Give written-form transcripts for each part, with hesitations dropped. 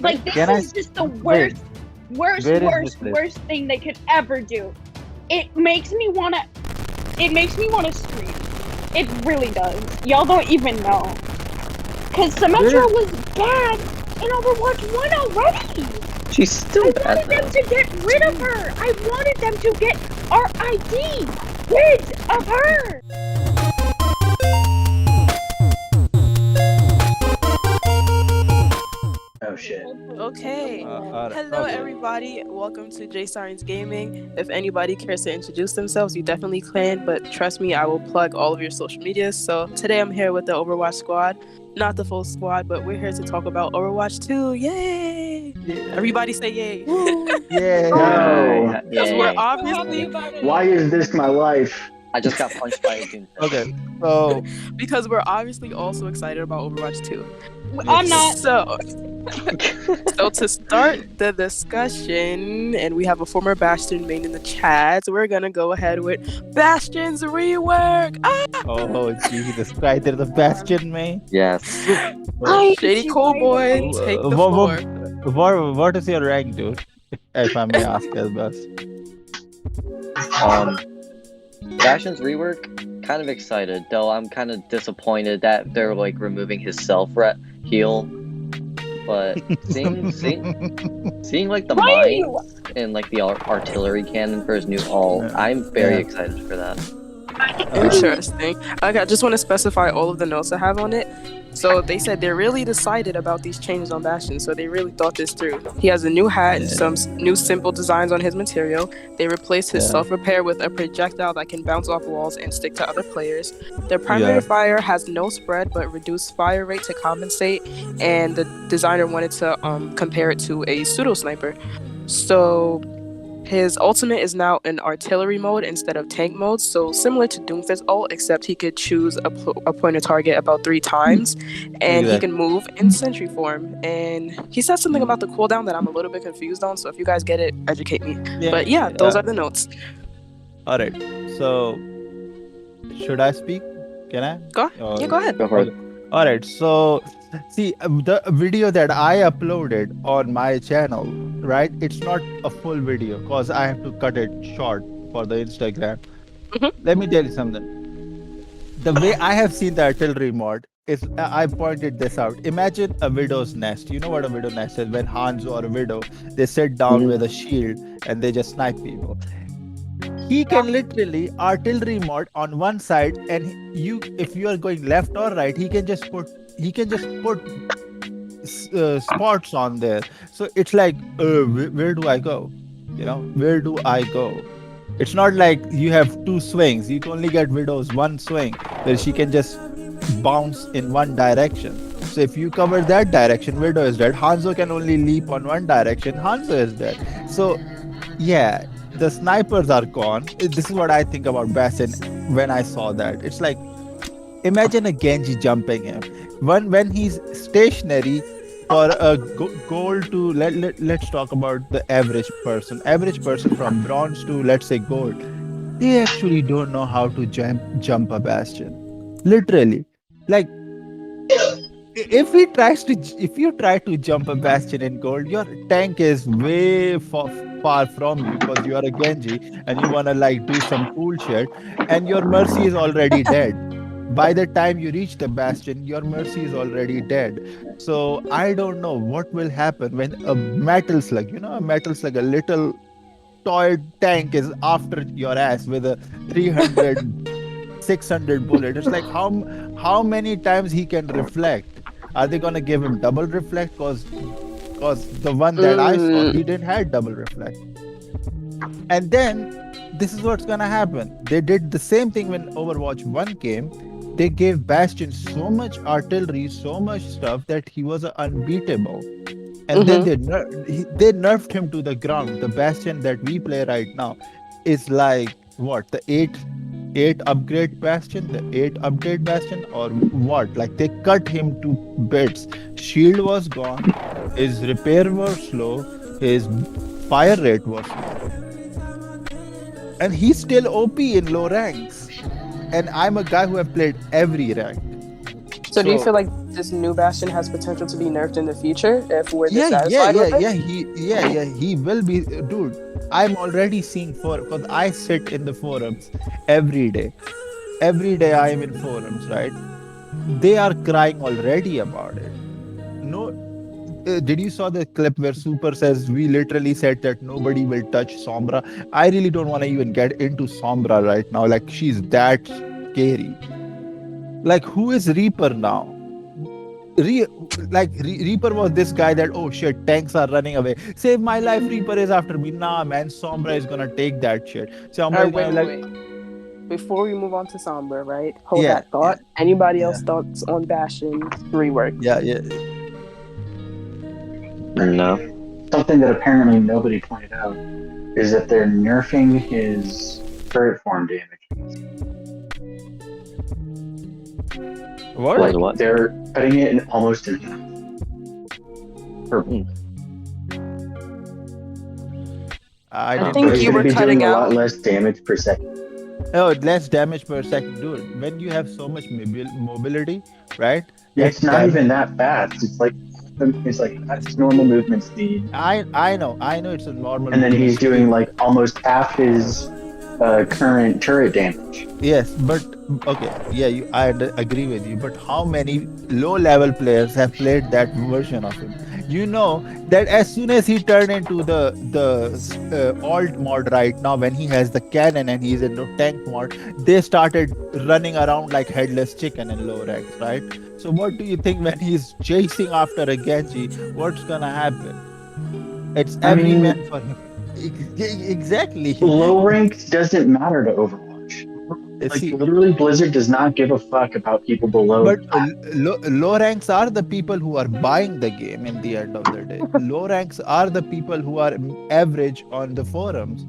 Like, this Can I is just the wait? worst Where is this list? thing they could ever do. It makes me wanna scream. It really does. Y'all don't even know. Cause Symmetra was bad in Overwatch 1 already. She's still I wanted them to get rid of her. I wanted them to get our ID rid of her. Oh shit. Okay. Alright, Hello, okay. everybody. Welcome to JaesirensGaming. If anybody cares to introduce themselves, you definitely can. But trust me, I will plug all of your social medias. So today I'm here with the Overwatch squad. Not the full squad, but we're here to talk about Overwatch 2. Yay! Everybody say yay. Yeah. No. Because we're Yay. obviously... Why is this my life? I just got punched by a goon. Okay. So Because we're obviously also excited about Overwatch 2. I'm not. So to start the discussion, and we have a former Bastion main in the chat, we're gonna go ahead with Bastion's rework. oh Jesus Christ, there's a Bastion main. Yes. ShadyCoolBoy, take the floor. What is your rank, dude? If I may ask as best. Bastion's rework, kind of excited, though I'm kind of disappointed that they're like removing his heal. But seeing like the mines and like the artillery cannon for his new ult, I'm very excited for that. Interesting. Okay, I just want to specify all of the notes I have on it. So they said they're really decided about these changes on Bastion, so they really thought this through. He has a new hat and some new simple designs on his material. They replaced his self-repair with a projectile that can bounce off walls and stick to other players. Their primary fire has no spread but reduced fire rate to compensate, and the designer wanted to compare it to a pseudo sniper. So his ultimate is now in artillery mode instead of tank mode, so similar to Doomfist ult, except he could choose a pointer target about 3 times, and he can move in sentry form. And he said something about the cooldown that I'm a little bit confused on, so if you guys get it, educate me. But yeah, those are the notes. Alright, so should I speak? Can I? Go ahead. Go for it. Alright, so see, the video that I uploaded on my channel, right? It's not a full video because I have to cut it short for the Instagram. Let me tell you something. The way I have seen the artillery mod is, I pointed this out. Imagine a widow's nest. You know what a widow nest is? When Hanzo or a widow, they sit down with a shield and they just snipe people. He can literally artillery mod on one side, and if you are going left or right, he can just put spots on there. So it's like, where do I go? You know, where do I go? It's not like you have 2 swings. You can only get Widow's 1 swing where she can just bounce in one direction. So if you cover that direction, Widow is dead. Hanzo can only leap on one direction. Hanzo is dead. So yeah, the snipers are gone. This is what I think about Bastion when I saw that. It's like, imagine a Genji jumping him. When he's stationary for a goal to, let's talk about the average person. Average person from bronze to, let's say, gold. They actually don't know how to jump a Bastion. Literally. Like, if you try to jump a Bastion in gold, your tank is way far from you because you are a Genji and you want to like do some cool shit, and your Mercy is already dead. By the time you reach the Bastion, your Mercy is already dead. So I don't know what will happen when a metal slug, a little toy tank is after your ass with a 300 600 bullet. It's like, how many times he can reflect? Are they gonna give him double reflect? Cause the one that I saw, he didn't have double reflect. And then this is what's gonna happen. They did the same thing when Overwatch 1 came. They gave Bastion so much artillery, so much stuff that he was unbeatable. And then they nerfed him to the ground. The Bastion that we play right now is like what, the 8 upgrade Bastion, the 8 upgrade Bastion, or what? Like, they cut him to bits. Shield was gone, his repair was slow, his fire rate was slow, and he's still OP in low ranks. And I'm a guy who have played every rank. So do you feel like this new Bastion has potential to be nerfed in the future if we're dissatisfied with it? He will be, dude. I'm already seeing because I sit in the forums every day. Every day I am in forums, right? They are crying already about it. No, did you saw the clip where Super says we literally said that nobody will touch Sombra? I really don't want to even get into Sombra right now. Like she's that scary. Like who is Reaper now? Reaper was this guy that, oh shit, tanks are running away. Save my life, Reaper is after me. Nah, man, Sombra is gonna take that shit. Sombra is gonna wait. Before we move on to Sombra, right? Hold Yeah, that thought. Anybody yeah. else thoughts on Bastion rework? Yeah. No. Something that apparently nobody pointed out is that they're nerfing his turret form damage. What? Wait, what? They're cutting it almost in half. I think He's you going were to be cutting doing a lot out. less damage per second. Oh, less damage per second, dude. When you have so much mobility, right? It's not damage- even that fast. It's like that's normal movement speed, I know it's a normal. and then he's movement doing speed. like almost half his current turret damage. Yes, but okay, yeah, I agree with you. But how many low-level players have played that version of him? You know that as soon as he turned into the alt mod right now, when he has the cannon and he's in the tank mod, they started running around like headless chicken in low ranks, right? So what do you think when he's chasing after a Genji? What's gonna happen? It's every man for him. Exactly. Low rank doesn't matter to Overwatch. Like See, literally, Blizzard does not give a fuck about people below. but low ranks are the people who are buying the game in the end of the day. Low ranks are the people who are average on the forums.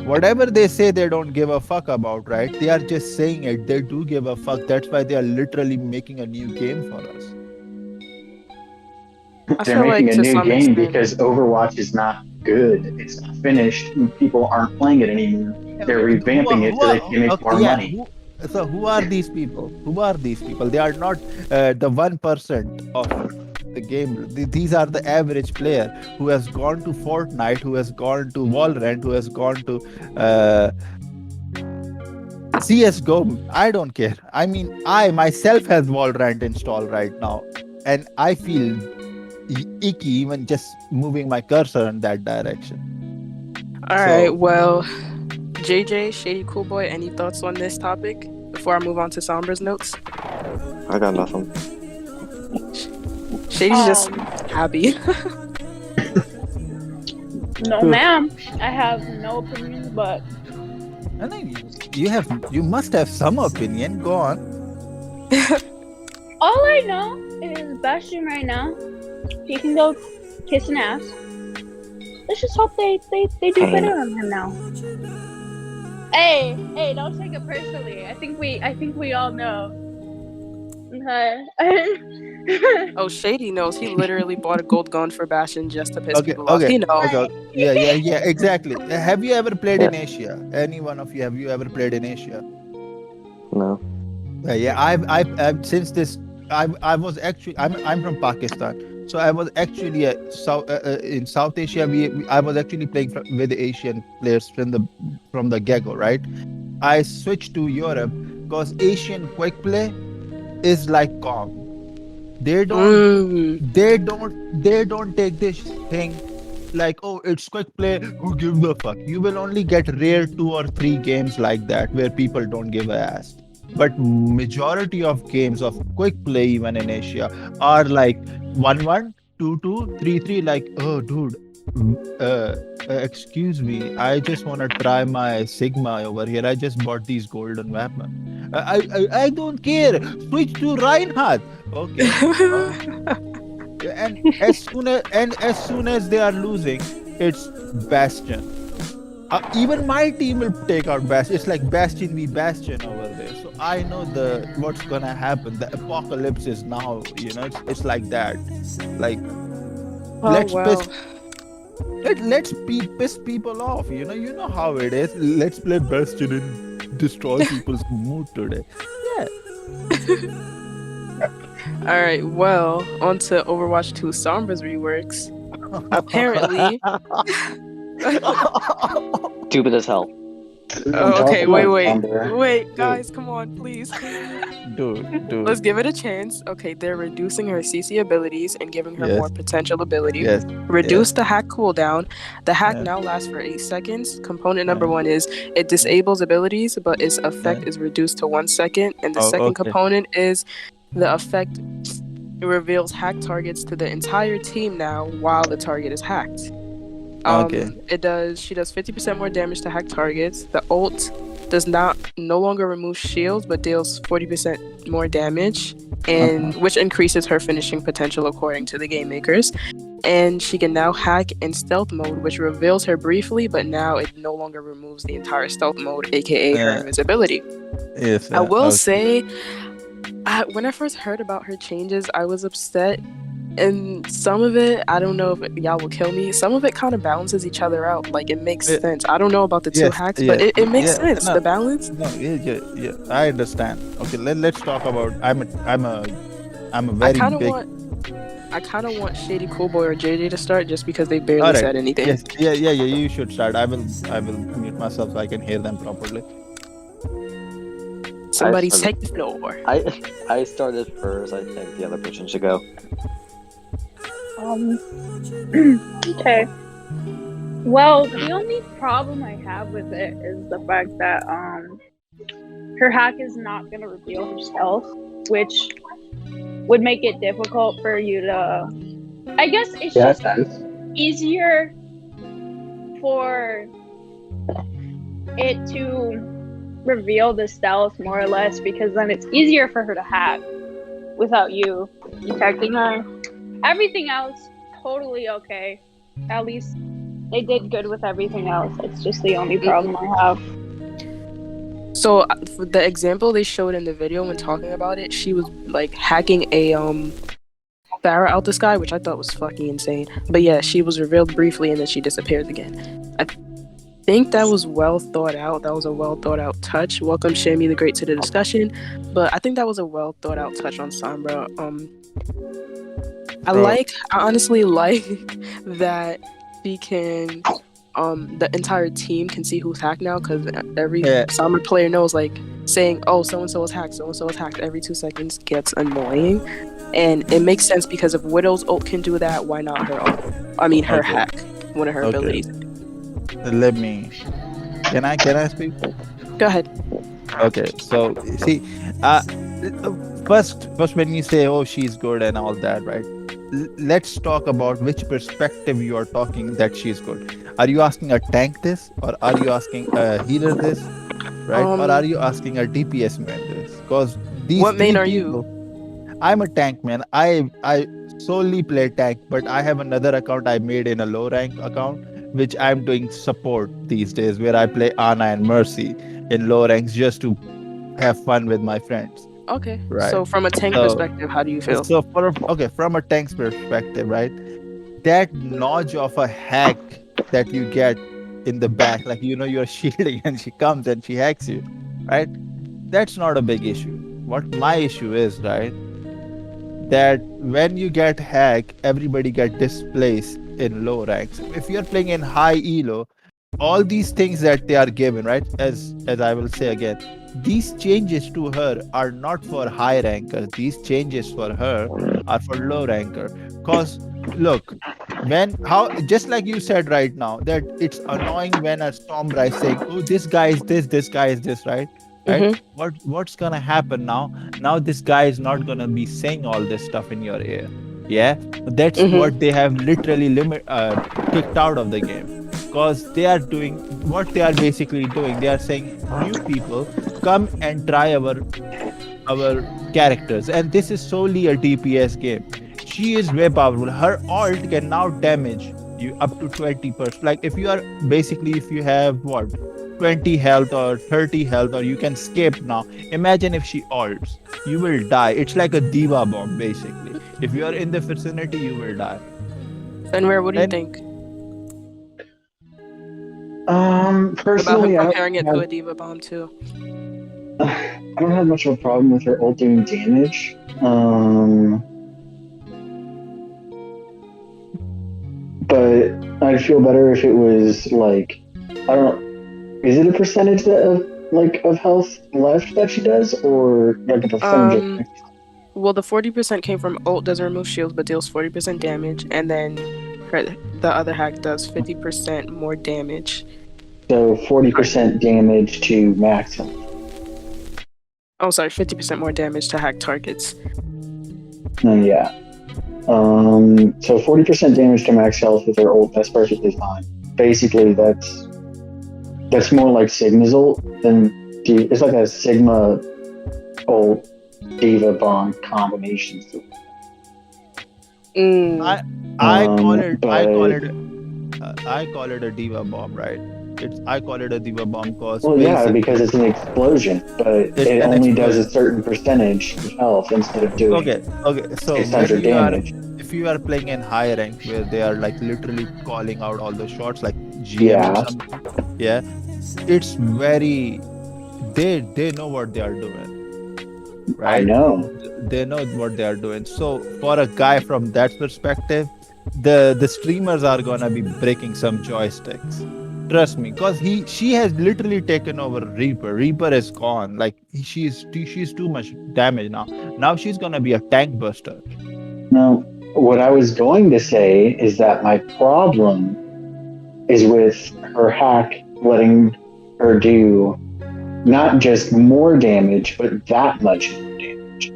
Whatever they say, they don't give a fuck about, right? They are just saying it. They do give a fuck. That's why they are literally making a new game for us. They're making a to new some game extent- because Overwatch is not good. It's not finished. And people aren't playing it anymore. They're revamping it so they can make more money. So who are these people? Who are these people? They are not the 1% of the game. These are the average player who has gone to Fortnite, who has gone to Valorant, who has gone to CS:GO. I don't care. I mean, I myself have Valorant installed right now, and I feel icky even just moving my cursor in that direction. All right, well, JaeJae, ShadyCoolBoy, any thoughts on this topic before I move on to Sombra's notes? I got nothing. Shady's just happy. No, ma'am. I have no opinion, but I think you must have some opinion. Go on. all I know is Bastion right now. He can go kiss an ass. Let's just hope they do better on him now. Hey, don't take it personally. I think we all know. Okay. Oh, Shady knows. He literally bought a gold gun for Bastion just to piss people off. Okay. He knows. Okay. Yeah, exactly. Have you ever played in Asia? Any one of you, have you ever played in Asia? No. I've since this, I was actually, I'm from Pakistan. So I was actually in South Asia. I was actually playing with Asian players from the get-go, right? I switched to Europe because Asian quick play is like Kong. They don't take this thing like, oh, it's quick play. Who gives a fuck? You will only get rare 2 or 3 games like that where people don't give a ass. But majority of games of quick play, even in Asia, are like 1-1, 2-2, 3-3. Like, oh, dude, excuse me, I just want to try my Sigma over here. I just bought these golden weapon. I don't care. Switch to Reinhardt. Okay. And as soon as they are losing, it's Bastion. Even my team will take out Bastion. It's like Bastion v Bastion over there. So I know what's gonna happen. The apocalypse is now. You know, it's like that. Like, let's piss people off. You know how it is. Let's play Bastion and destroy people's mood today. Yeah. All right. Well, on to Overwatch 2 Sombra's reworks. Apparently. Stupid as hell. Oh, okay. Talk about Wait. Sombra. Wait, guys, come on, please. Dude. Let's give it a chance. Okay, they're reducing her CC abilities and giving her Yes. more potential ability. Yes. Reduce the hack cooldown. The hack Yeah. now lasts for 8 seconds. Component number 1 is it disables abilities, but its effect is reduced to 1 second. And the second component is the effect reveals hack targets to the entire team now while the target is hacked. She does 50% more damage to hack targets. The ult does no longer remove shields, but deals 40% more damage, and which increases her finishing potential according to the game makers. And she can now hack in stealth mode, which reveals her briefly, but now it no longer removes the entire stealth mode, aka her invisibility. Yes. I will say, when I first heard about her changes, I was upset. And some of it, I don't know if y'all will kill me. Some of it kind of balances each other out. Like, it makes sense. I don't know about the two hacks, but it makes sense. No, the balance. No, yeah. I understand. Okay, let's talk about. I'm a very big. I kind of want ShadyCoolBoy or JaeJae to start just because they barely said anything. Yes, yeah. You should start. I will mute myself so I can hear them properly. Somebody take the floor. I started first. I think the other person should go. Okay. Well, the only problem I have with it is the fact that her hack is not gonna reveal herself, which would make it difficult for you to. I guess it's just easier for it to reveal the stealth more or less, because then it's easier for her to hack without you detecting her. Everything else, totally okay. At least they did good with everything else. It's just the only problem I have. So, for the example they showed in the video when talking about it, she was like hacking a Pharah out the sky, which I thought was fucking insane. But yeah, she was revealed briefly and then she disappeared again. I think that was well thought out. That was a well thought out touch. Welcome ShammyTheGreat to the discussion. But I think that was a well thought out touch on Sombra. I honestly like that she can, the entire team can see who's hacked now, because every Sombra player knows, like, saying, oh, so-and-so is hacked every 2 seconds gets annoying. And it makes sense because if Widow's ult can do that, why not her ult? I mean, her hack, one of her abilities. Let me, can I speak? Go ahead. Okay, so, see, first when you say, oh, she's good and all that, right? Let's talk about which perspective you are talking that she's good. Are you asking a tank this, or are you asking a healer this, right? Or are you asking a DPS man this? Because these. What main are you? I'm a tank man. I solely play tank, but I have another account I made in a low rank account, which I'm doing support these days, where I play Ana and Mercy in low ranks just to have fun with my friends. Okay. Right. So from a tank perspective, how do you feel? So from a tank's perspective, right? That notch of a hack that you get in the back, like, you're shielding and she comes and she hacks you, right? That's not a big issue. What my issue is, right? That when you get hacked, everybody get displaced in low ranks. If you're playing in high elo, all these things that they are given, right? As I will say again, these changes to her are not for high ranker. These changes for her are for low ranker. Cause look, just like you said right now, that it's annoying when a Sombra is saying, oh, this guy is this guy is this, right? Right? What's gonna happen now? Now this guy is not gonna be saying all this stuff in your ear. Yeah, that's what they have literally kicked out of the game. Because they are doing what they are basically doing. They are saying, new people, come and try our characters, and this is solely a DPS game. She is way powerful. Her ult can now damage you up to 20%. Like if you have what, 20 health or 30 health, or you can skip now. Imagine if she ults, you will die. It's like a diva bomb basically. If you are in the vicinity, you will die. Fenrir, what do you think? Personally, about him comparing it to a diva bomb too. I don't have much of a problem with her ult doing damage. But I'd feel better if it was like, I don't. Is it a percentage of health left that she does, or like a percentage? Well, the 40% came from ult doesn't remove shields but deals 40% damage, and then the other hack does 50% more damage. So 40% damage to max health. Oh, sorry, 50% more damage to hack targets. Yeah. So 40% damage to max health with her ult, that's perfectly fine. Basically, that's more like Sigma's ult than it's like a Sigma ult Diva bomb combination. I call it a diva bomb, right? I call it a diva bomb because because it's an explosion, but it only does a certain percentage of health instead of doing okay. So 600 damage. if you are playing in high rank where they are like literally calling out all the shots like GM or something, it's very they know what they are doing. Right? I know. They know what they are doing. So for a guy from that perspective, the streamers are gonna be breaking some joysticks. Trust me, because she has literally taken over Reaper. Reaper is gone. Like she's too much damage now. Now she's gonna be a tank buster. Now, what I was going to say is that my problem is with her hack letting her do not just more damage, but that much more damage.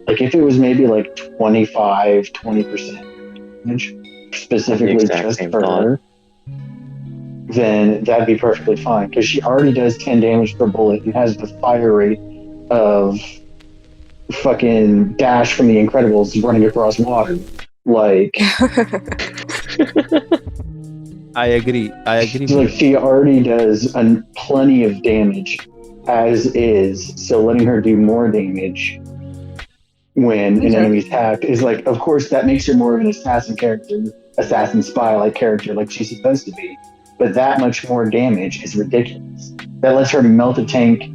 Like if it was maybe like 20% damage, specifically just for her, then that'd be perfectly fine. Because she already does 10 damage per bullet and has the fire rate of fucking Dash from The Incredibles running across water. Like... I agree. Like she already does plenty of damage as is, so letting her do more damage when an enemy's hacked is like, of course, that makes her more of an assassin spy-like character, like she's supposed to be. But that much more damage is ridiculous. That lets her melt a tank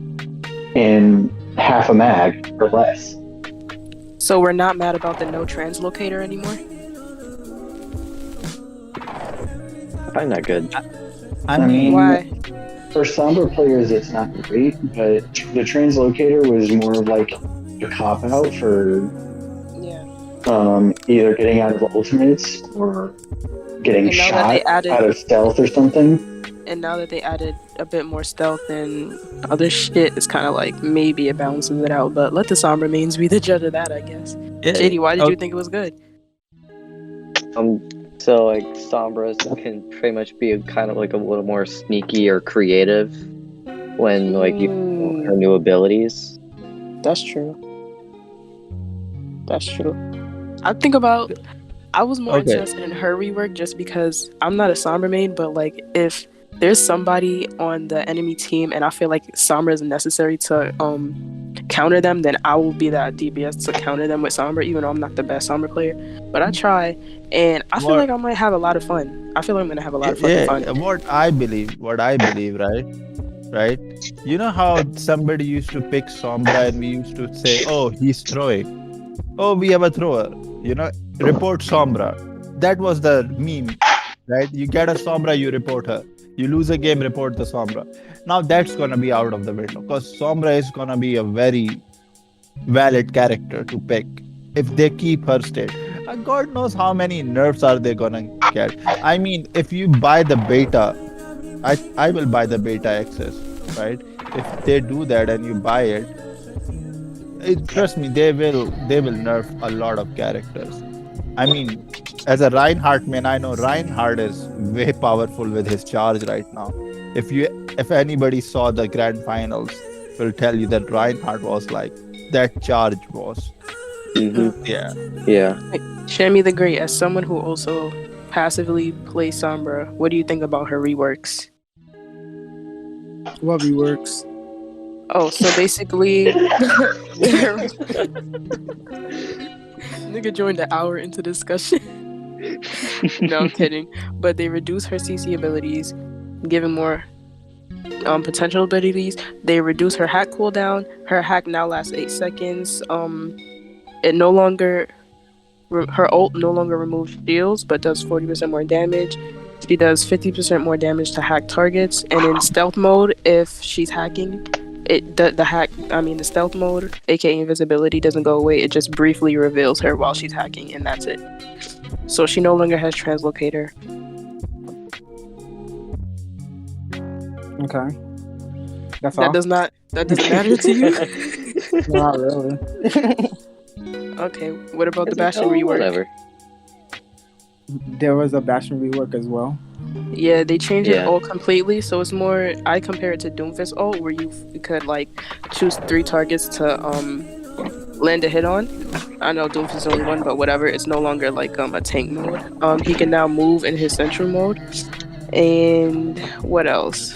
in half a mag or less. So we're not mad about the no translocator anymore? I find that good. I mean, why? For Sombra players, it's not great, but the translocator was more of like a cop-out for either getting out of ultimates or getting shot out of stealth or something. And now that they added a bit more stealth and other shit, it's kind of like maybe it balances it out, but let the Sombra mains be the judge of that, I guess. JD, why did you think it was good? So like Sombra can pretty much be kind of like a little more sneaky or creative when like you know her new abilities. That's true. I was more interested in her rework just because I'm not a Sombra main, but like if there's somebody on the enemy team and I feel like Sombra is necessary to counter them, then I will be that DPS to counter them with Sombra, even though I'm not the best Sombra player. But I try, and I feel like I might have a lot of fun. I feel like I'm gonna have a lot of fucking fun. What I believe, right? You know how somebody used to pick Sombra and we used to say, oh, he's throwing. Oh, we have a thrower. You know, report Sombra. That was the meme, right? You get a Sombra, you report her. You lose a game, report the Sombra. Now that's gonna be out of the window because Sombra is gonna be a very valid character to pick if they keep her state. God knows how many nerfs are they gonna get. I mean, if you buy the beta, I will buy the beta access, right? If they do that and you buy it, trust me, they will nerf a lot of characters. I mean, as a Reinhardt man, I know Reinhardt is way powerful with his charge right now. If anybody saw the grand finals, will tell you that Reinhardt was like that charge was. Mm-hmm. Yeah. ShammyTheGreat, as someone who also passively plays Sombra, what do you think about her reworks? What reworks? Oh, so basically, nigga joined an hour into discussion. No, I'm kidding. But they reduce her CC abilities, giving more potential abilities. They reduce her hack cooldown. Her hack now lasts 8 seconds. It no longer her ult no longer removes shields, but does 40% more damage. She does 50% more damage to hack targets, and in stealth mode, if she's hacking, the stealth mode, aka invisibility, doesn't go away. It just briefly reveals her while she's hacking, and that's it. So she no longer has translocator. Okay. That's all. That doesn't matter to you. Not really. Okay. What about the Bastion rework? Whatever. There was a Bastion rework as well. Yeah, they changed it all completely, so it's more. I compare it to Doomfist ult, where you could like choose 3 targets to land a hit on. I know Doomfist is only one, but whatever. It's no longer like a tank mode. He can now move in his central mode, and what else?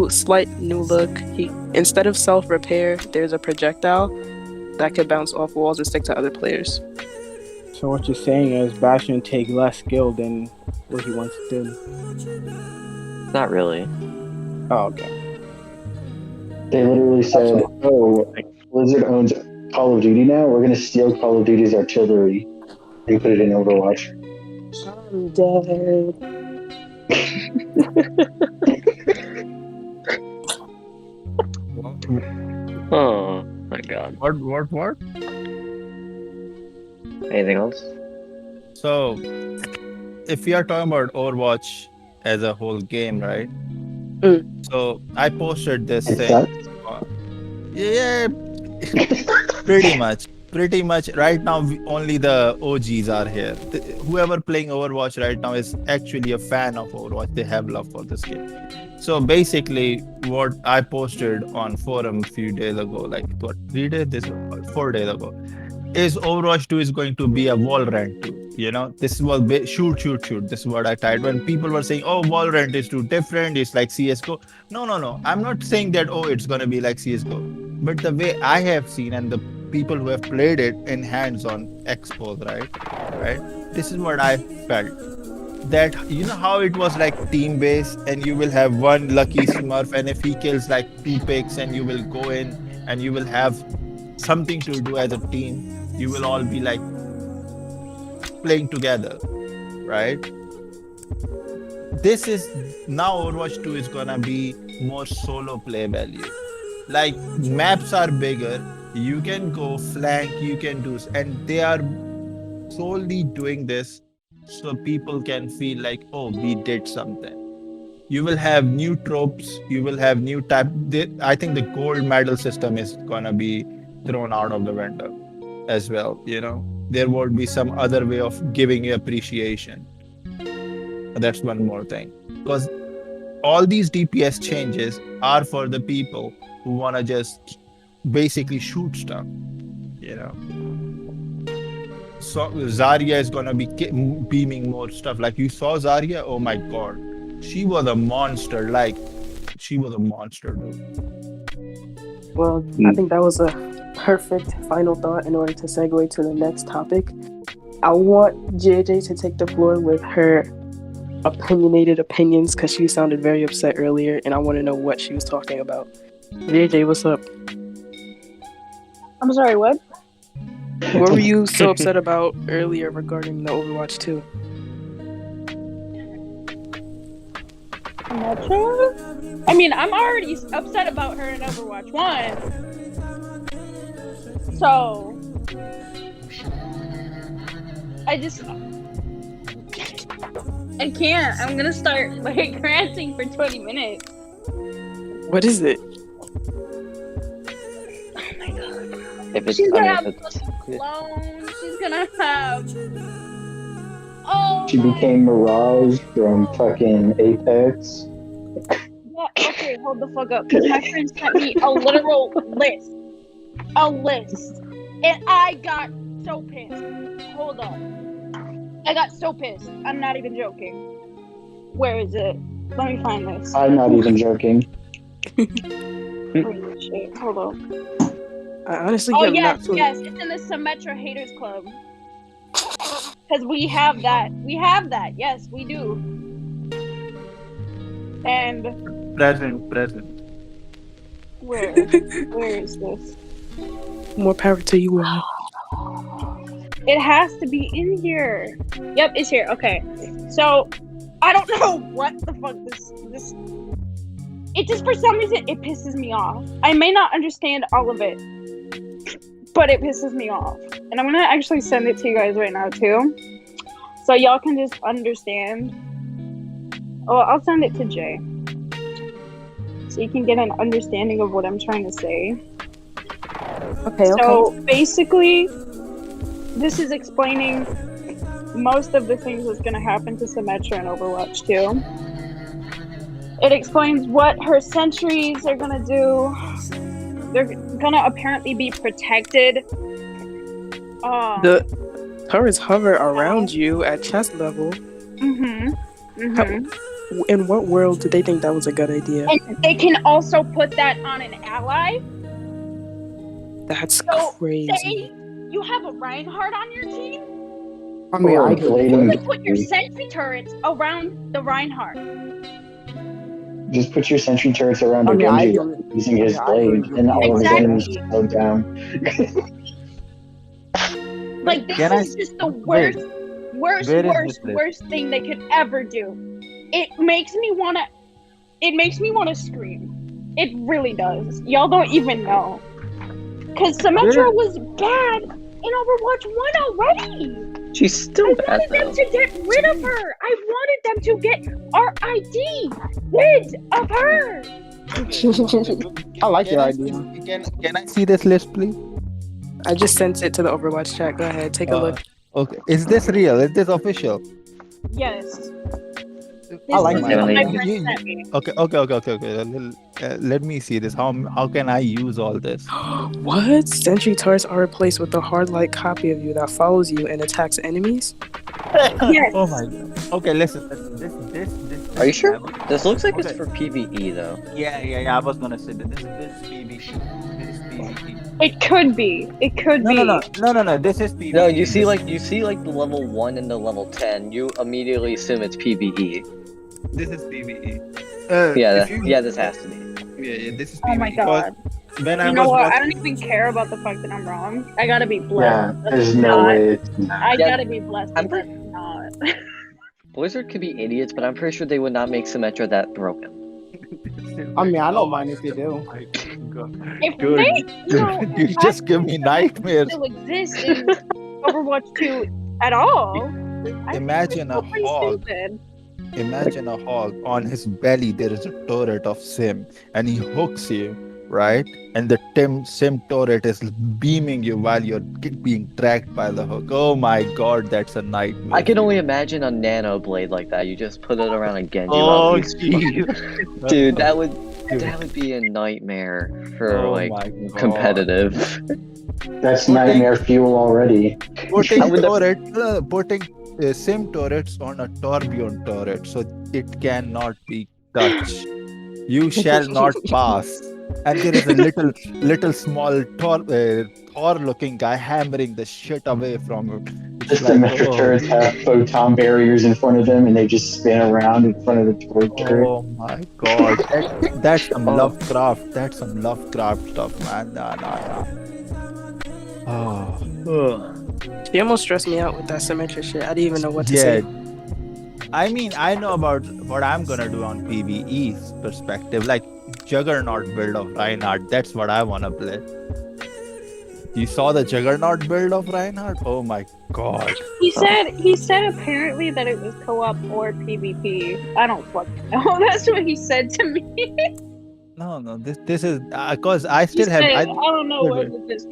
Slight new look. He instead of self repair, there's a projectile that could bounce off walls and stick to other players. So what you're saying is Bastion take less skill than what he once did. Not really. Oh, okay. They literally said, "Oh, Blizzard owns Call of Duty now. We're gonna steal Call of Duty's artillery and put it in Overwatch." I'm dead. Oh my god. What? Anything else? So, if we are talking about Overwatch as a whole game, right? So I posted this It thing. sucks. Yeah, pretty much. Right now, only the OGs are here. Whoever playing Overwatch right now is actually a fan of Overwatch. They have love for this game. So basically, what I posted on forum a few days ago, like what 3 days, 4 days ago, is Overwatch 2 is going to be a Valorant 2. You know, this was shoot. This is what I typed. When people were saying, "Oh, Valorant is too different. It's like CS:GO." No. I'm not saying that. Oh, it's gonna be like CS:GO. But the way I have seen and the people who have played it in hands-on expos, right? This is what I felt. That you know how it was like team-based, and you will have one lucky Smurf, and if he kills like 2 picks, and you will go in and you will have something to do as a team. You will all be like playing together, right? This is now Overwatch 2 is gonna be more solo play value. Like maps are bigger, you can go flank, you can do, and they are solely doing this so people can feel like, oh, we did something. You will have new tropes, you will have new type. I think the gold medal system is gonna be thrown out of the window as well. You know, there won't be some other way of giving you appreciation. That's one more thing, because all these DPS changes are for the people who want to just basically shoot stuff, you know. So Zarya is gonna be beaming more stuff. Like you saw Zarya, oh my god, she was a monster. Like she was a monster, dude. Well, I think that was a perfect final thought in order to segue to the next topic. I want JaeJae to take the floor with her opinionated opinions, because she sounded very upset earlier, and I want to know what she was talking about. JaeJae, what's up? I'm sorry, what? What were you so upset about earlier regarding the Overwatch 2? I'm not sure. I mean, I'm already upset about her in Overwatch 1. So, I can't. I'm gonna start like ranting for 20 minutes. What is it? Oh my god. If it's, She's I gonna mean, have if it's, clone. She's gonna have. Oh. She became Mirage from fucking Apex. Yeah, okay, hold the fuck up. Because my friend sent me a literal list. A list. And I got so pissed. Hold up. I got so pissed. I'm not even joking. Where is it? Let me find this. I'm not even joking. Holy shit. Hold up. I honestly Oh, am yes, not too... yes. It's in the Symmetra Haters Club. Because we have that. We have that. Yes, we do. And Present. where is this? More power to you all. It has to be in here. Yep, it's here. Okay. So I don't know what the fuck this it just for some reason it pisses me off. I may not understand all of it, but it pisses me off. And I'm gonna actually send it to you guys right now too. So y'all can just understand. Oh, I'll send it to Jay. So you can get an understanding of what I'm trying to say. Okay. So basically, this is explaining most of the things that's going to happen to Symmetra in Overwatch 2. It explains what her sentries are going to do. They're going to apparently be protected. The turrets hover around you at chest level. In what world did they think that was a good idea? And they can also put that on an ally. That's So crazy. say you have a Reinhardt on your team. I mean, I Blading You put your sentry turrets around the Reinhardt. Just put your sentry turrets around I a mean, I Genji agree. using his I blade, agree. and all of his enemies Exactly. slow down. Like this Can I- is just the wait. worst Where is this list? worst thing they could ever do. It makes me wanna scream. It really does. Y'all don't even know. Cause Symmetra was bad in Overwatch 1 already. She's still I bad wanted them though. to get rid of her. I wanted them to get RID rid of her. I like your I idea. Can I see this list, please? I just sent it to the Overwatch chat. Go ahead, take a look. Okay. Is this real? Is this official? Yes. I like This my is what my idea. friend sent me. Okay. Let me see this. How can I use all this? What? Sentry turrets are replaced with a hard-like copy of you that follows you and attacks enemies? Yes. Oh my god. Okay, listen. This. Are you sure? This looks like it's Okay. for PvE though. Yeah. I was gonna say that this PvP. This is PvP. It could be. It could be. No. This is PvP. No, you see like the level 1 and the level 10, you immediately assume it's PvE. This is PvE. This has to be. Yeah. This is PvE. Oh my god. When I You know was what? I watching, don't even care about the fact that I'm wrong. I gotta be Yeah, blessed. there's no way it's not. I Yeah, gotta be blessed. I'm If it's not. Blizzard could be idiots, but I'm pretty sure they would not make Symmetra that broken. I mean, I don't mind if they do. If Good. they, You just give me nightmares. still exist in Overwatch 2 at all. I think Imagine it's a pretty hog. stupid. Imagine a hog. On his belly there is a turret of sim, and he hooks you, right? And the sim turret is beaming you while you're being dragged by the hook. Oh my god, that's a nightmare. I can only imagine a nano blade like that. You just put it around a Genji. Oh, while he's jeez. dude, that would be a nightmare for Oh like my God. competitive. That's nightmare fuel already. Putting sim turrets on a tourbillon turret, so it cannot be touched. You shall not pass. And there is a little small Thor-looking guy hammering the shit away from him. The Symmetra turrets have photon barriers in front of them, and they just spin around in front of the turret. Oh my god, that's some Lovecraft. That's some Lovecraft stuff, man. Nah. Oh. She almost stressed me out with that Symmetra shit. I didn't even know what to say. I mean, I know about what I'm gonna do on PvE's perspective, like Juggernaut build of Reinhardt. That's what I wanna play. You saw the Juggernaut build of Reinhardt? Oh my god. He said apparently that it was co-op or PvP. I don't fucking know. That's what he said to me. No. This is because I He still said, have. I don't know whether this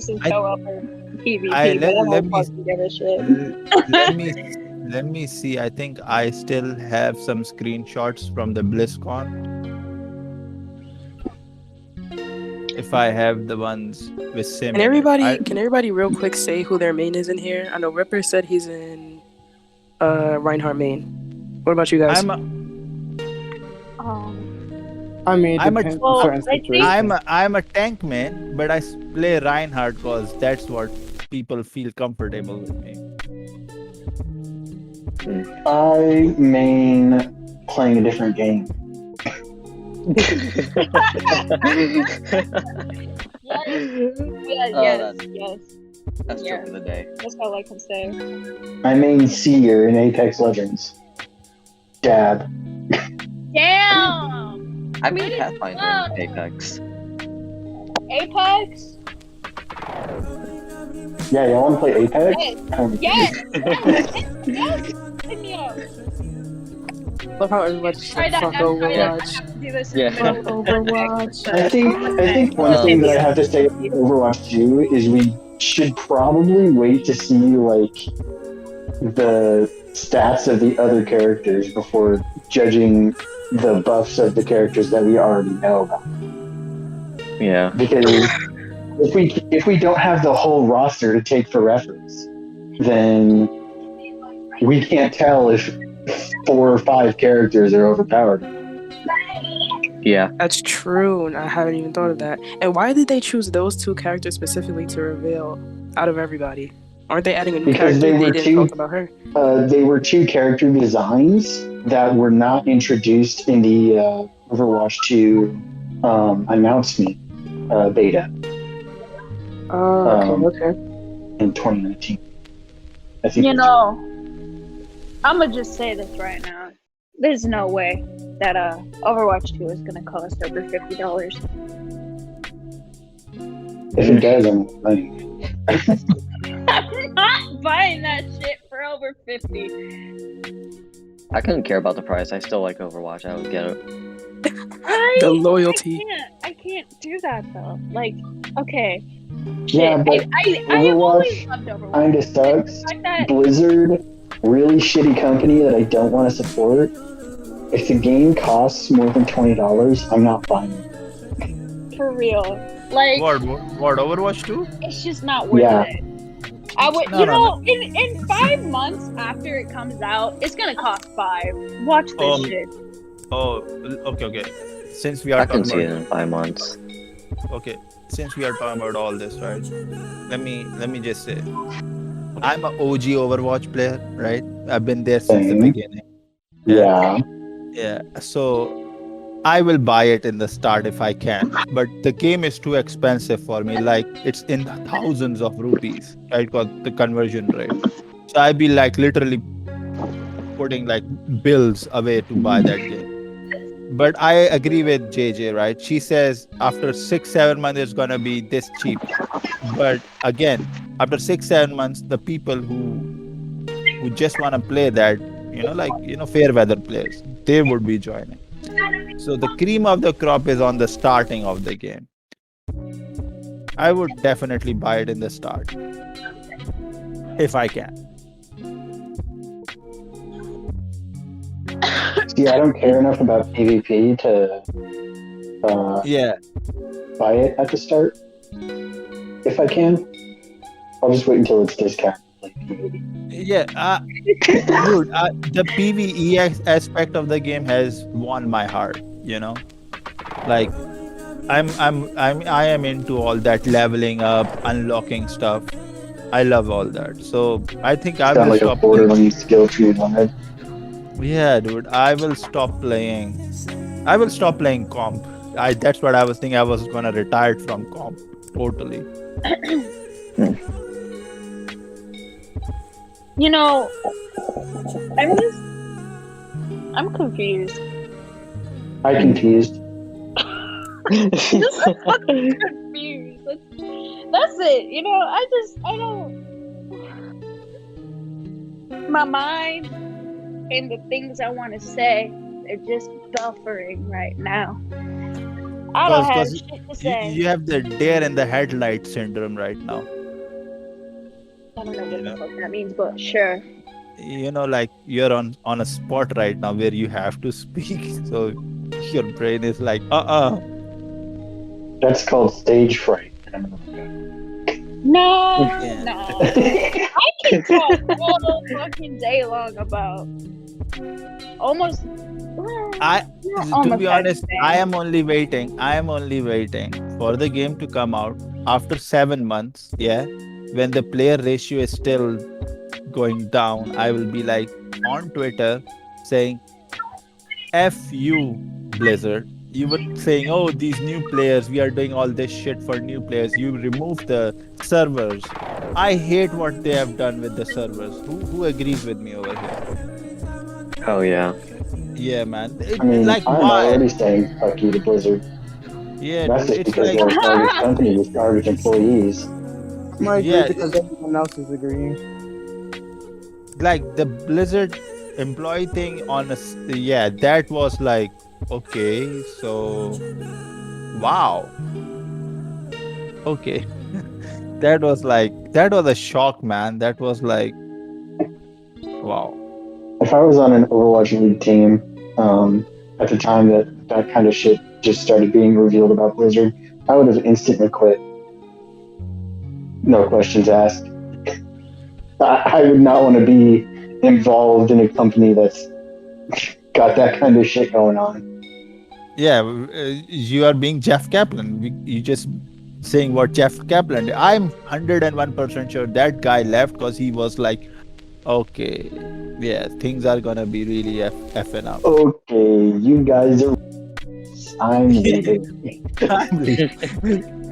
is co-op or PvP. but I let don't me fucking give a shit. let me see. I think I still have some screenshots from the BlizzCon. If I have the ones with Sim. Can everybody real quick say who their main is in here? I know Ripper said he's in Reinhardt main. What about you guys? I mean, it depends on certain situations. I'm a tank man, but I play Reinhardt because that's what people feel comfortable with me. I main playing a different game. Yes. That's Yeah. joke of the day. That's all I can say. I main seer in Apex Legends. Dab. Damn! I mean Pathfinder in Apex. Apex? Yeah, y'all want to play Apex? Yes! Yes! Love how everybody just Try said that. fuck I'm trying to Overwatch. do this. Yeah. Fuck Overwatch. I think one thing that I have to say about Overwatch 2 is we should probably wait to see like the stats of the other characters before judging the buffs of the characters that we already know about. Yeah. Because if we don't have the whole roster to take for reference, then we can't tell if 4 or 5 characters are overpowered. Yeah. That's true, and I haven't even thought of that. And why did they choose those 2 characters specifically to reveal out of everybody? Aren't they adding a new Because character? they were didn't two- talk about her. They were 2 character designs that were not introduced in the Overwatch 2 announcement beta Okay. in 2019. I think. You know, I'm gonna just say this right now. There's no way that Overwatch 2 is gonna cost over $50. If it does, I'm buying. I'm not buying that shit for over 50. I couldn't care about the price. I still like Overwatch. I would get it. The loyalty. I can't do that though. Like, okay. Yeah, Shit, but I have always loved Overwatch. kinda sucks. The fact that- Blizzard, really shitty company that I don't want to support. If the game costs more than $20, I'm not buying it. For real. Like, What Overwatch 2? it's just not worth Yeah. it. I would, No. in 5 months after it comes out, it's gonna cost 5. Watch this shit. Oh, okay. Since we I are can talking see it about in 5 months. okay, since we are talking about all this, right? Let me just say, I'm an OG Overwatch player, right? I've been there since the Same. beginning. Yeah. Yeah. So I will buy it in the start if I can, but the game is too expensive for me. Like it's in thousands of rupees, right? Got the conversion rate. So I'd be like literally putting like bills away to buy that game. But I agree with JaeJae, right? She says after 6-7 months it's gonna be this cheap. But again, after 6-7 months, the people who just wanna play that, fair weather players, they would be joining. So the cream of the crop is on the starting of the game. I would definitely buy it in the start. If I can. See, I don't care enough about PvP to Yeah. buy it at the start. If I can, I'll just wait until it's discounted. Like PvP. Yeah, dude, the PvE aspect of the game has won my heart. Like I am into all that leveling up, unlocking stuff. I love all that. So I think I Sound will like a stop playing. Borderlands skill tree line. Yeah, dude, I will stop playing. I will stop playing comp. That's what I was thinking. I was gonna retire from comp totally. You know, I'm confused. I confused. Just fucking confused. That's it. I don't. My mind and the things I want to say, they're just buffering right now. I don't have Because shit to say. you have the deer in the headlight syndrome right now. I don't know what the fuck that means, but sure. Like you're on a spot right now where you have to speak. So your brain is like, That's called stage fright. No, Yeah. no. I can talk all fucking day long about almost. To be honest, I am only waiting for the game to come out after 7 months. Yeah, when the player ratio is still going down, I will be like on Twitter saying, F you, Blizzard. You were saying, oh, these new players, we are doing all this shit for new players. You remove the servers. I hate what they have done with the servers. Who agrees with me over here? Oh yeah. Yeah, man. I mean, Like, I'm why? already saying fuck you to Blizzard. Yeah, That's dude. just It's because like, they're a garbage company with garbage employees. I might agree yeah, because everyone else is agreeing. like the Blizzard employee thing on yeah, that was like, okay, so wow. Okay. That was a shock, man. That was like, wow. If I was on an Overwatch League team, at the time that kind of shit just started being revealed about Blizzard, I would have instantly quit. No questions asked. I would not want to be involved in a company that's got that kind of shit going on. Yeah, you are being Jeff Kaplan. You just saying what Jeff Kaplan did. I'm 101% sure that guy left because he was like, okay, yeah, things are gonna be really effing up. Okay, you guys are. I'm leaving. I'm leaving.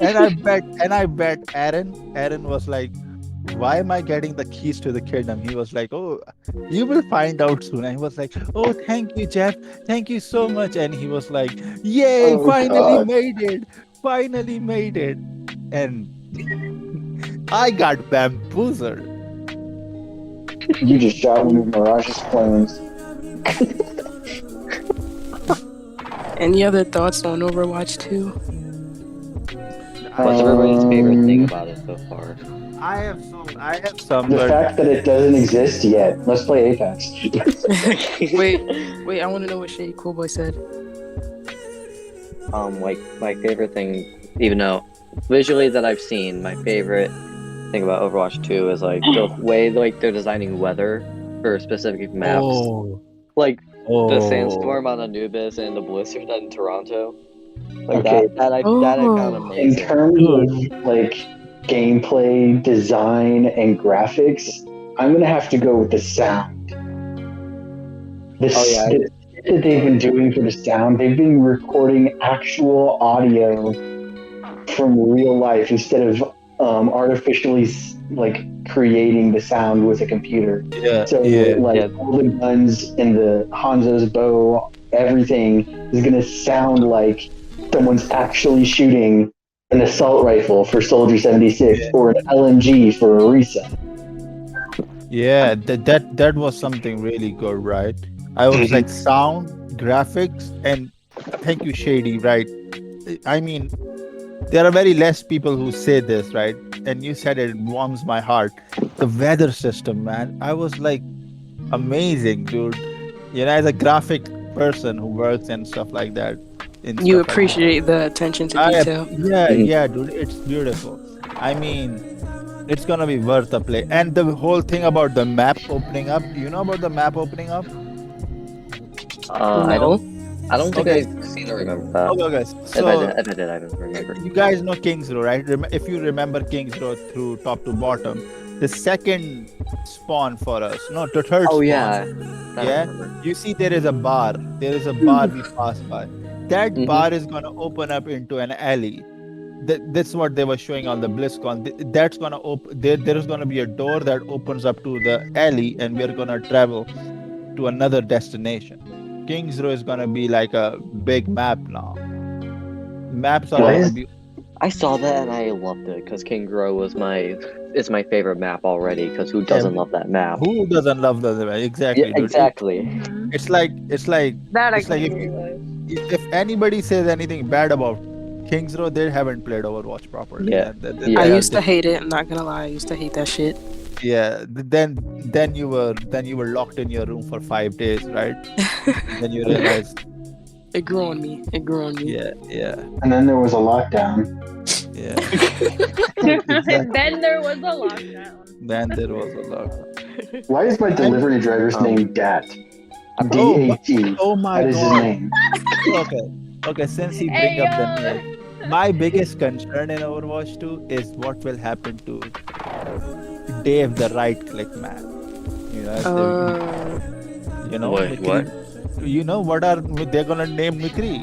and I bet Aaron was like, why am I getting the keys to the kingdom? He was like, oh, you will find out soon. And he was like, oh, thank you, Jeff, thank you so much. And he was like, yay, Oh, finally God. made it. And I got bamboozled. You just shot one of Mirage's planes. Any other thoughts on Overwatch 2? What's everybody's favorite thing about it so far? I have some, The but fact that it doesn't exist yet. Let's play Apex. Wait, I want to know what ShadyCoolBoy said. Like my favorite thing, even though visually that I've seen, my favorite thing about Overwatch 2 is like the way like they're designing weather for specific maps. Like the sandstorm on Anubis and the blizzard in Toronto. Like Okay. that I found In amazing. terms of like gameplay, design, and graphics, I'm gonna have to go with the sound. The shit that they've been doing for the sound, they've been recording actual audio from real life instead of artificially like creating the sound with a computer. So all the guns and the Hanzo's bow, everything is gonna sound like someone's actually shooting an assault rifle for Soldier 76 or an LMG for a reset. Yeah, that was something really good, right? I was like sound, graphics, and thank you, Shady, right? I mean, there are very less people who say this, right? And you said it warms my heart. The weather system, man. I was like, amazing, dude. You know, as a graphic person who works and stuff like that. You appreciate the attention to detail. Yeah, dude. It's beautiful. I mean, it's gonna be worth a play. And the whole thing about the map opening up. You know about the map opening up? No. I don't think I've seen or remember that. Okay. So, if I did, I don't remember. You guys know Kings Row, right? If you remember Kings Row through top to bottom, the second spawn for us, no, the third spawn. Yeah. You see, there is a bar. There is a bar we pass by. That bar is gonna open up into an alley. That's what they were showing on the BlizzCon. That's gonna open. There is gonna be a door that opens up to the alley, and we're gonna travel to another destination. Kings Row is gonna be like a big map now. Maps are gonna be. I saw that and I loved it because King Row was is my favorite map already. Because who doesn't love that map? Who doesn't love the map? Exactly. Yeah, exactly. It's like that. If anybody says anything bad about Kings Row, they haven't played Overwatch properly. Yeah. I used to hate it. I'm not gonna lie. I used to hate that shit. Yeah. Then you were locked in your room for 5 days, right? Then you realized. It grew on me. Yeah. And then there was a lockdown. Yeah. Then there was a lockdown. Why is my delivery driver's name Dat? D-A-T. Oh my God. That is his name. Okay, since he bring up the name, my biggest concern in Overwatch 2 is what will happen to Dave the right click man. You know, You know, Wait, McCree. You know what are they're gonna name McCree?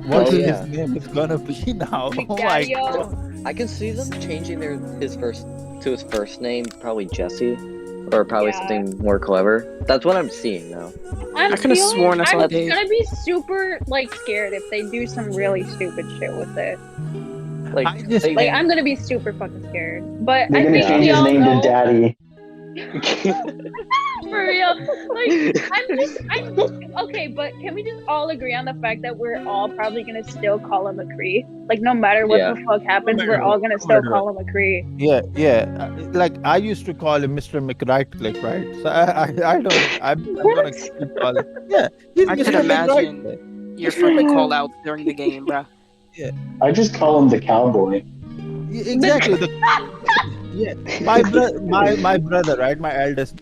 What Oh, is yeah. his name is gonna be now? Oh my McDaddy-o. god! I can see them changing his first name, probably Jesse, or probably Yeah. something more clever. That's what I'm seeing now. I'm I could've feeling- sworn I saw I'm Dave. gonna be super like scared if they do some really stupid shit with it. Like, I just- they- Like I'm gonna be super fucking scared. But They're I gonna think change we his all name know to Daddy. for real. Like I'm just okay. But can we just all agree on the fact that we're all probably gonna still call him McCree? Like no matter what Yeah. the fuck happens, we're all gonna still call him McCree. Yeah, yeah. Like I used to call him Mr. McRightclick, right? So I don't. I'm gonna keep calling. Yeah, he's I Mr. can imagine McRightclick. your fucking call out during the game, bruh. I just call him the cowboy. Yeah, exactly. Yeah, my brother, right? My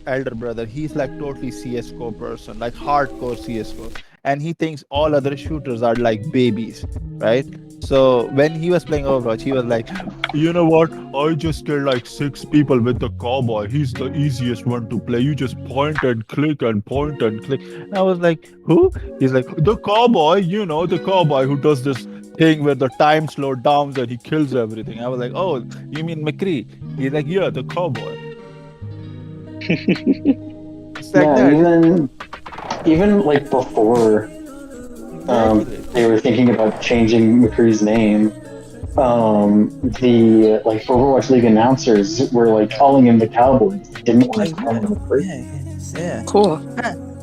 elder brother. He's like totally CS:GO person, like hardcore CS:GO, and he thinks all other shooters are like babies, right? So when he was playing Overwatch, he was like, you know what? I just killed like 6 people with the cowboy. He's the easiest one to play. You just point and click and point and click. And I was like, who? He's like, the cowboy. You know, the cowboy who does this thing where the time slowed down and he kills everything. I was like, oh, you mean McCree? He's like, yeah, the cowboy. It's like Yeah, that. even like before Exactly. they were thinking about changing McCree's name. The like Overwatch League announcers were like calling him the Cowboy. They didn't want to call him McCree. Yeah. Cool.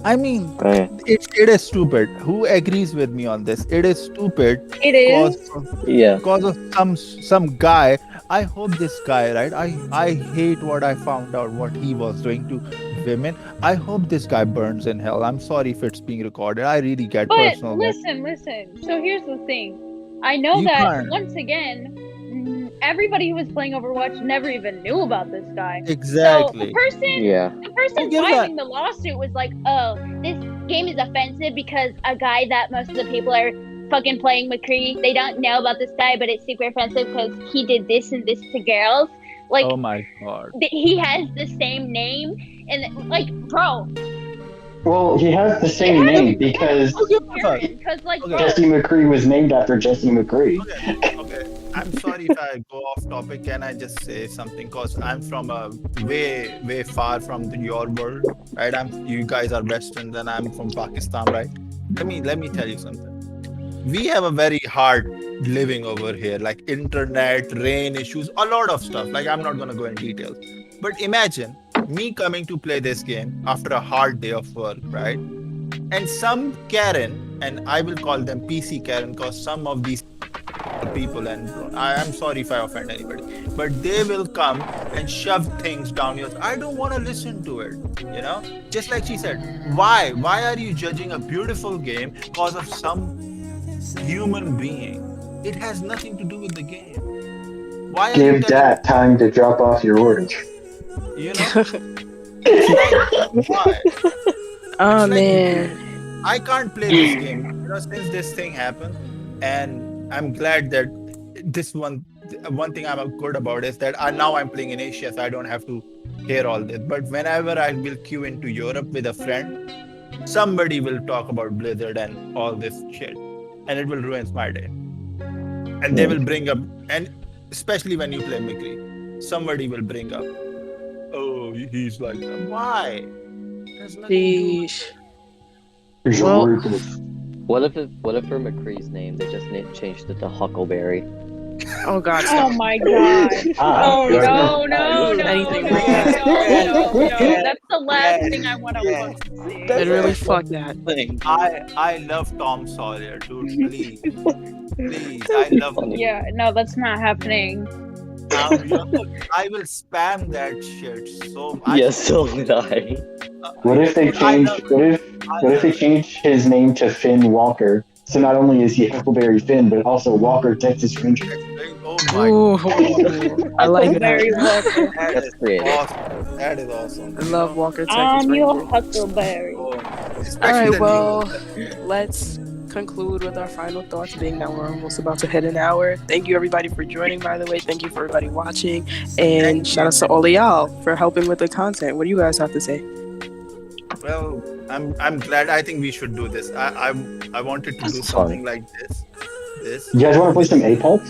I mean, Right. it is stupid. Who agrees with me on this? It is stupid It is. Yeah. because of some guy. I hope this guy, right? I hate what I found out what he was doing to women. I hope this guy burns in hell. I'm sorry if it's being recorded. I really get But personal. man. listen. So here's the thing. I know You that can't. once again, everybody who was playing Overwatch never even knew about this guy. So the Exactly. person Yeah. person Give filing the lawsuit was like, oh, this game is offensive because a guy that most of the people are fucking playing McCree, they don't know about this guy, but it's super offensive because he did this and this to girls. Like, Oh my god. he has the same name, and like, bro, Well, he has the same name because because like, Okay. bro, Jesse McCree was named after Jesse McCree. Okay. I'm sorry if I go off topic. Can I just say something? Cause I'm from a way far from your world, right? You guys are Western, and I'm from Pakistan, right? Let me tell you something. We have a very hard living over here, like internet, rain issues, a lot of stuff. Like I'm not gonna go in details, but imagine me coming to play this game after a hard day of work, right? And some Karen, and I will call them PC Karen, because some of these people, and I am sorry if I offend anybody, but they will come and shove things down your. I don't want to listen to it, you know. Just like she said, why are you judging a beautiful game because of some human being? It has nothing to do with the game. Why are you Give telling- that time to drop off your order. you know? It's like, why? Oh It's like- man. I can't play this game, you know, since this thing happened, and I'm glad that this one thing I'm good about is that now I'm playing in Asia, so I don't have to hear all this. But whenever I will queue into Europe with a friend, somebody will talk about Blizzard and all this shit, and it will ruin my day. And they will bring up, and especially when you play McCree, somebody will bring up, oh, he's like, why? There's nothing to do with Sheesh. Here's your Well- Rufus. What if for McCree's name they just changed it to Huckleberry? Oh god. oh Stop. my god. Oh good. no, Anything like no, that. no. That's the last Yes, thing I want to yes. fucking see. Literally, fuck that. I love Tom Sawyer, dude. Please, I love him. Yeah, no, that's not happening. I will spam that shit so much. Yes, so would I. What if they change? What if they change his name to Finn Walker? So not only is he Huckleberry Finn, but also Walker Texas Ranger. Oh my Ooh, I like Very that. welcome. that That's is creative. awesome. That is awesome. I love Walker Texas I'm your Ranger. Huckleberry. Oh, All especially right, the well, new- let's conclude with our final thoughts, being that we're almost about to hit an hour. Thank you everybody for joining, by the way. Thank you for everybody watching, and Thank shout you. out to all of y'all for helping with the content. What do you guys have to say? Well, I'm glad. I think we should do this. I wanted to This do is something like this. This You guys want to play some Apex?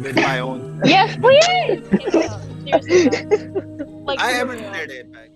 with my own. Yes, please. No, seriously, no. Like I for haven't real. played Apex.